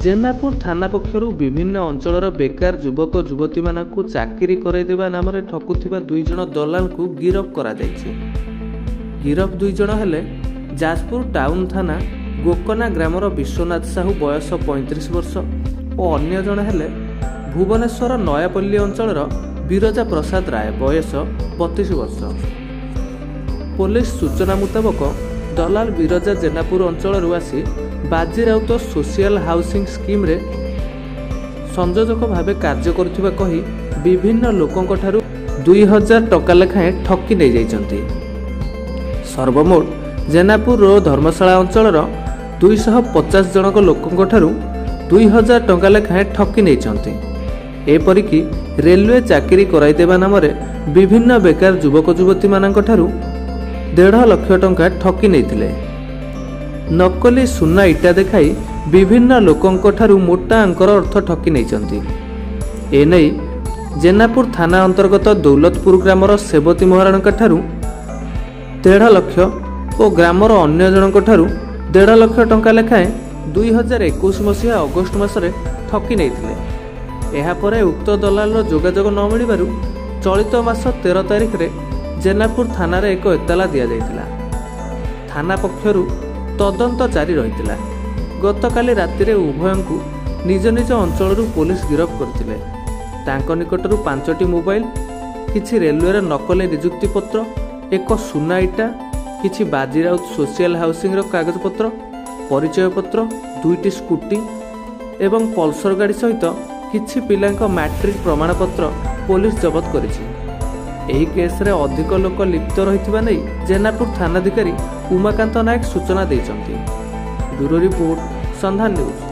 जेनापुर थाना पक्षर विभिन्न अंचल बेकार युवक युवती मानू चाकरी कराइदेवा नाम ठकुवा 2 जण दलाल को गिरफ करा जायछि। गिरफ 2 जण हेले जाजपुर टाउन थाना गोकना ग्रामर विश्वनाथ साहू बयस 35 वर्ष और अन्य जण हेले भुवनेश्वर नयापल्ली अंचल बिरजा प्रसाद राय बयस 32 वर्ष। पुलिस सूचना मुताबक दलाल बिरजा जेनापुर अंचल आसी बाजीराउत सोशियल हाउसिंग स्कीम रे संयोजक भाव कार्य करुवा कही विभिन्न लोकों ठारू 2000 टका लेखाएं ठकी नहीं जाइछन्ति। सर्वमोट जेनापुर और धर्मशाला अंचल 250 जनक लोकों ठारू 2000 टका लेखाएं ठकी नहीं। एपरिकी रेलवे चाकरी कराइदेवा नाम विभिन्न बेकार युवक युवती मानक ठारू 1.5 लाख टंका ठकी नहीं। नकली सुना इटा देखाई विभिन्न लोकों ठारू मोटा अंकर अर्थ ठकी नहीं। एने जेनापुर थाना अंतर्गत दौलतपुर ग्रामर सेवती महाराणा ठारू 1.5 लाख और ग्रामर अन्य जनक ठारू 1.5 लाख टंका लेखाएं 2021 मसीहा अगस्ट मासरे ठकी नहीं। यापर उक्त दलाल जोगाजोग न मिलू चलित मास 13 तारिख रे जेनापुर थाना रे एक एतला दिया जायतिला। थाना पक्षरु तदंत जारी रहितिला। गतकाली राति रे उभयं को निज निज अंचल पुलिस गिरफ करथिले। तांको निकटरू 5टी मोबाइल, किछि रेलवे रे नकली नियुक्ति पत्र, एक सुना इटा, किछि बाजीराउत सोशियल हाउसिंग रो कागज पत्र, परिचय पत्र, 2टी स्कूटी एवं पल्सर गाड़ी सहित किछि पिलांक मैट्रिक प्रमाण पत्र पुलिस जबत करिछि। एही केस रे अधिक लोक लिप्त रहिथिबा नै जेनापुर थानाधिकारी उमाकांत नायक सूचना दैछन्ति। ब्यूरो रिपोर्ट संधान न्यूज।